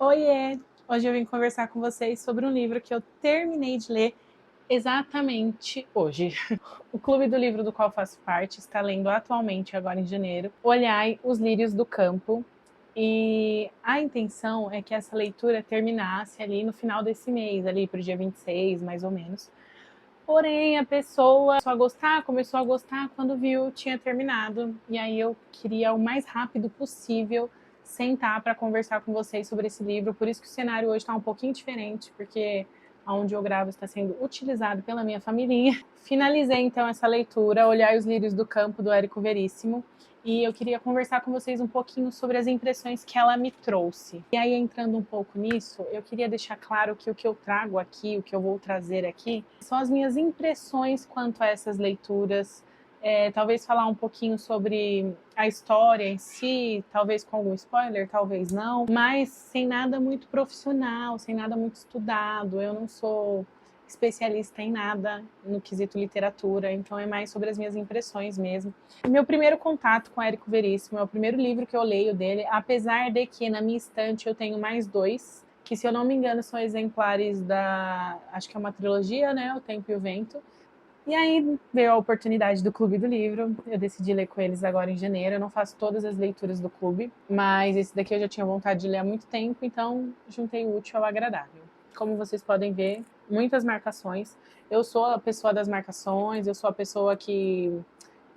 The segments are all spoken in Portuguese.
Oiê! Hoje eu vim conversar com vocês sobre um livro que eu terminei de ler exatamente hoje. O clube do livro do qual faço parte está lendo atualmente, agora em janeiro, Olhai os Lírios do Campo. E a intenção é que essa leitura terminasse ali no final desse mês, ali para o dia 26, mais ou menos. Porém, a pessoa começou a gostar quando viu tinha terminado. E aí eu queria o mais rápido possível sentar para conversar com vocês sobre esse livro. Por isso que o cenário hoje está um pouquinho diferente, porque onde eu gravo está sendo utilizado pela minha família. Finalizei então essa leitura, Olhai os Lírios do Campo, do Érico Veríssimo. E eu queria conversar com vocês um pouquinho sobre as impressões que ela me trouxe. E aí, entrando um pouco nisso, eu queria deixar claro que o que eu trago aqui, o que eu vou trazer aqui, são as minhas impressões quanto a essas leituras. Talvez falar um pouquinho sobre a história em si, talvez com algum spoiler, talvez não, mas sem nada muito profissional, sem nada muito estudado. Eu não sou especialista em nada no quesito literatura, então é mais sobre as minhas impressões mesmo. Meu primeiro contato com Érico Veríssimo é o primeiro livro que eu leio dele, apesar de que na minha estante eu tenho mais dois, que se eu não me engano são exemplares acho que é uma trilogia, né, O Tempo e o Vento. E aí veio a oportunidade do Clube do Livro, eu decidi ler com eles agora em janeiro. Eu não faço todas as leituras do clube, mas esse daqui eu já tinha vontade de ler há muito tempo, então juntei o útil ao agradável. Como vocês podem ver, muitas marcações. Eu sou a pessoa das marcações, eu sou a pessoa que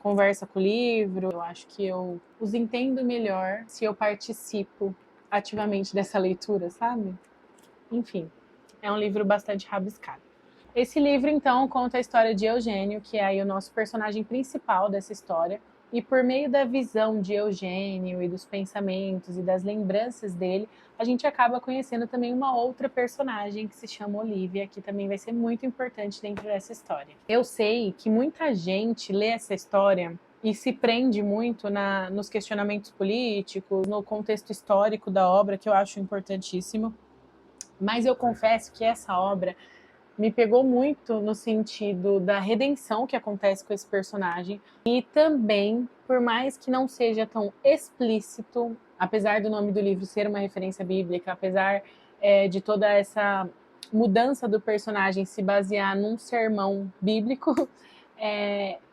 conversa com o livro. Eu acho que eu os entendo melhor se eu participo ativamente dessa leitura, sabe? Enfim, é um livro bastante rabiscado. Esse livro, então, conta a história de Eugênio, que é aí o nosso personagem principal dessa história. E por meio da visão de Eugênio e dos pensamentos e das lembranças dele, a gente acaba conhecendo também uma outra personagem que se chama Olivia, que também vai ser muito importante dentro dessa história. Eu sei que muita gente lê essa história e se prende muito nos questionamentos políticos, no contexto histórico da obra, que eu acho importantíssimo. Mas eu confesso que essa obra me pegou muito no sentido da redenção que acontece com esse personagem. E também, por mais que não seja tão explícito, apesar do nome do livro ser uma referência bíblica, apesar de toda essa mudança do personagem se basear num sermão bíblico,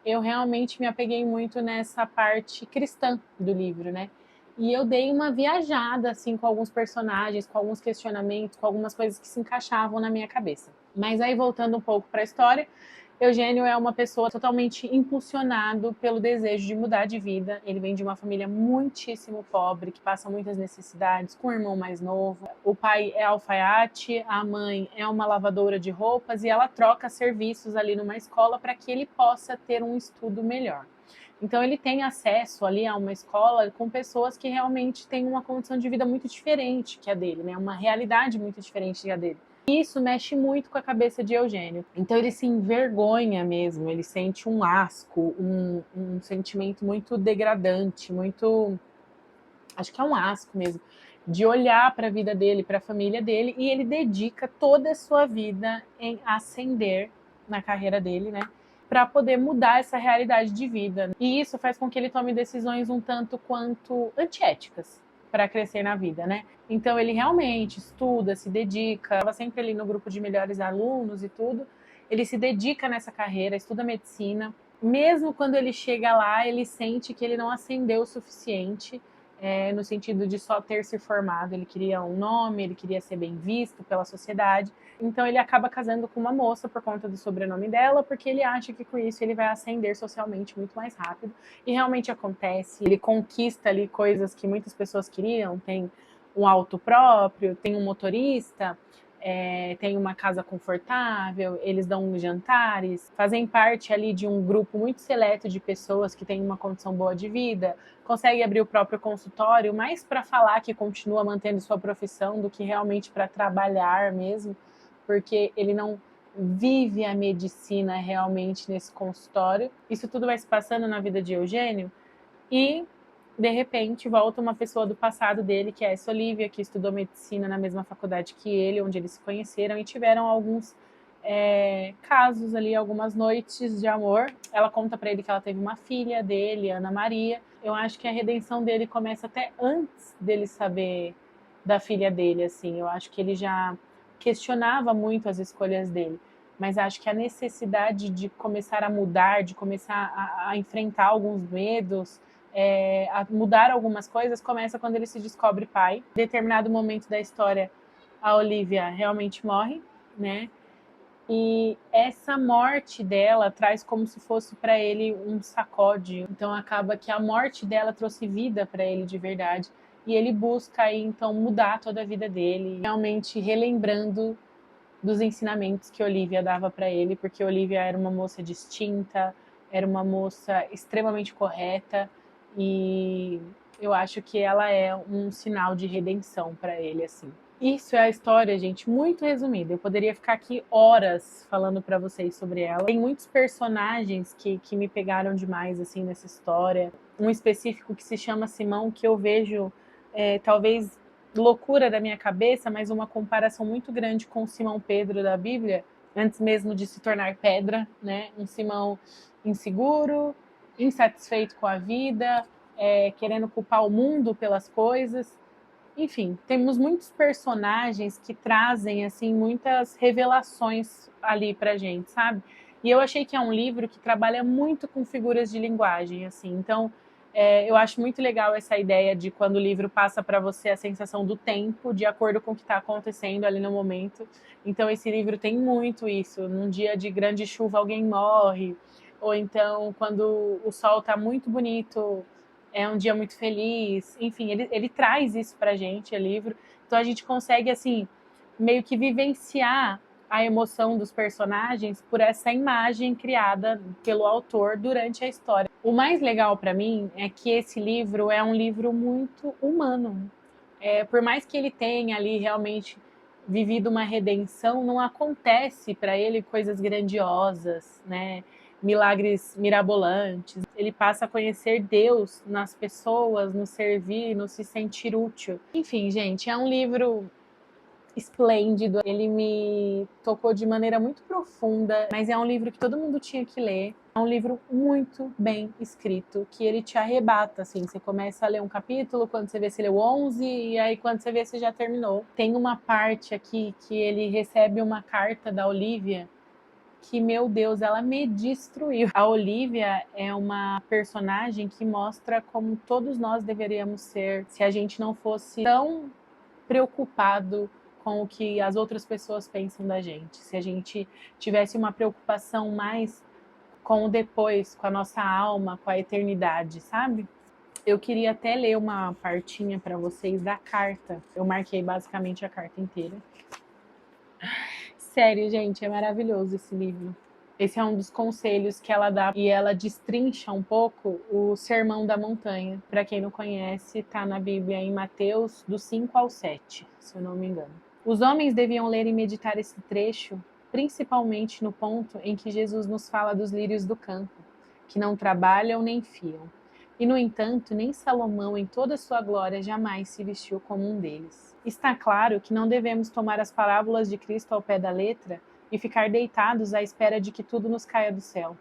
eu realmente me apeguei muito nessa parte cristã do livro, né? E eu dei uma viajada, assim, com alguns personagens, com alguns questionamentos, com algumas coisas que se encaixavam na minha cabeça. Mas aí, voltando um pouco para a história, Eugênio é uma pessoa totalmente impulsionado pelo desejo de mudar de vida. Ele vem de uma família muitíssimo pobre, que passa muitas necessidades, com um irmão mais novo. O pai é alfaiate, a mãe é uma lavadora de roupas e ela troca serviços ali numa escola para que ele possa ter um estudo melhor. Então ele tem acesso ali a uma escola com pessoas que realmente têm uma condição de vida muito diferente que a dele, né? Uma realidade muito diferente que a dele. E isso mexe muito com a cabeça de Eugênio. Então ele se envergonha mesmo, ele sente um asco, um sentimento muito degradante, muito... acho que é um asco mesmo, de olhar para a vida dele, para a família dele, e ele dedica toda a sua vida em ascender na carreira dele, né? Para poder mudar essa realidade de vida. E isso faz com que ele tome decisões um tanto quanto antiéticas para crescer na vida, né? Então ele realmente estuda, se dedica, estava sempre ali no grupo de melhores alunos e tudo. Ele se dedica nessa carreira, estuda medicina. Mesmo quando ele chega lá, ele sente que ele não ascendeu o suficiente, no sentido de só ter se formado. Ele queria um nome, ele queria ser bem visto pela sociedade. Então ele acaba casando com uma moça por conta do sobrenome dela, porque ele acha que com isso ele vai ascender socialmente muito mais rápido. E realmente acontece. Ele conquista ali coisas que muitas pessoas queriam. Tem um auto próprio, tem um motorista, tem uma casa confortável, eles dão jantares, fazem parte ali de um grupo muito seleto de pessoas que têm uma condição boa de vida, consegue abrir o próprio consultório, mais para falar que continua mantendo sua profissão do que realmente para trabalhar mesmo, porque ele não vive a medicina realmente nesse consultório. Isso tudo vai se passando na vida de Eugênio e, de repente, volta uma pessoa do passado dele, que é essa Olivia, que estudou medicina na mesma faculdade que ele, onde eles se conheceram e tiveram alguns casos ali, algumas noites de amor. Ela conta para ele que ela teve uma filha dele, Ana Maria. Eu acho que a redenção dele começa até antes dele saber da filha dele, assim. Eu acho que ele já questionava muito as escolhas dele, mas acho que a necessidade de começar a mudar, de começar a enfrentar alguns medos, a mudar algumas coisas, começa quando ele se descobre pai. Em determinado momento da história, a Olivia realmente morre, né? E essa morte dela traz como se fosse para ele um sacode. Então acaba que a morte dela trouxe vida para ele de verdade. E ele busca aí então mudar toda a vida dele, realmente relembrando dos ensinamentos que Olivia dava para ele, porque Olivia era uma moça distinta, era uma moça extremamente correta e eu acho que ela é um sinal de redenção para ele assim. Isso é a história, gente, muito resumida. Eu poderia ficar aqui horas falando para vocês sobre ela. Tem muitos personagens que me pegaram demais assim nessa história. Um específico que se chama Simão, que eu vejo talvez loucura da minha cabeça, mas uma comparação muito grande com Simão Pedro da Bíblia, antes mesmo de se tornar pedra, né? Um Simão inseguro, insatisfeito com a vida, querendo culpar o mundo pelas coisas. Enfim, temos muitos personagens que trazem assim muitas revelações ali pra gente, sabe? E eu achei que é um livro que trabalha muito com figuras de linguagem, assim. Então, eu acho muito legal essa ideia de quando o livro passa para você a sensação do tempo, de acordo com o que está acontecendo ali no momento. Então, esse livro tem muito isso. Num dia de grande chuva, alguém morre. Ou então, quando o sol está muito bonito, é um dia muito feliz. Enfim, ele traz isso pra gente, é livro. Então a gente consegue, assim, meio que vivenciar a emoção dos personagens por essa imagem criada pelo autor durante a história. O mais legal para mim é que esse livro é um livro muito humano. Por mais que ele tenha ali realmente vivido uma redenção, não acontece para ele coisas grandiosas, né? Milagres mirabolantes. Ele passa a conhecer Deus nas pessoas, no servir, no se sentir útil. Enfim, gente, é um livro esplêndido. Ele me tocou de maneira muito profunda, mas é um livro que todo mundo tinha que ler. É um livro muito bem escrito, que ele te arrebata, assim. Você começa a ler um capítulo, quando você vê, você leu 11, e aí quando você vê, você já terminou. Tem uma parte aqui que ele recebe uma carta da Olivia, que, meu Deus, ela me destruiu. A Olivia é uma personagem que mostra como todos nós deveríamos ser se a gente não fosse tão preocupado com o que as outras pessoas pensam da gente. Se a gente tivesse uma preocupação mais com o depois, com a nossa alma, com a eternidade, sabe? Eu queria até ler uma partinha para vocês da carta. Eu marquei basicamente a carta inteira. Sério, gente, é maravilhoso esse livro. Esse é um dos conselhos que ela dá e ela destrincha um pouco o Sermão da Montanha. Para quem não conhece, está na Bíblia em Mateus, do 5 ao 7, se eu não me engano. Os homens deviam ler e meditar esse trecho, principalmente no ponto em que Jesus nos fala dos lírios do campo, que não trabalham nem fiam. E, no entanto, nem Salomão, em toda a sua glória, jamais se vestiu como um deles. Está claro que não devemos tomar as parábolas de Cristo ao pé da letra e ficar deitados à espera de que tudo nos caia do céu.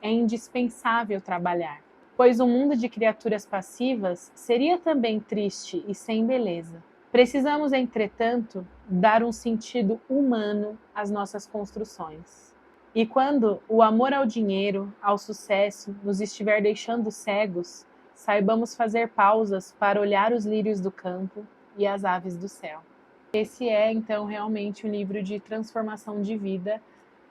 É indispensável trabalhar, pois um mundo de criaturas passivas seria também triste e sem beleza. Precisamos, entretanto, dar um sentido humano às nossas construções. E quando o amor ao dinheiro, ao sucesso, nos estiver deixando cegos, saibamos fazer pausas para olhar os lírios do campo e as aves do céu. Esse é, então, realmente um livro de transformação de vida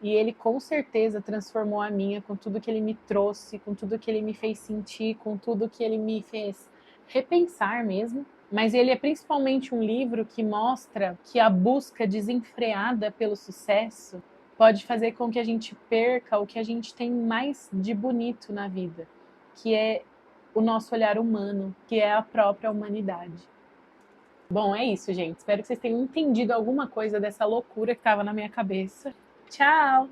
e ele com certeza transformou a minha com tudo que ele me trouxe, com tudo que ele me fez sentir, com tudo que ele me fez repensar mesmo. Mas ele é principalmente um livro que mostra que a busca desenfreada pelo sucesso pode fazer com que a gente perca o que a gente tem mais de bonito na vida, que é o nosso olhar humano, que é a própria humanidade. Bom, é isso, gente. Espero que vocês tenham entendido alguma coisa dessa loucura que estava na minha cabeça. Tchau!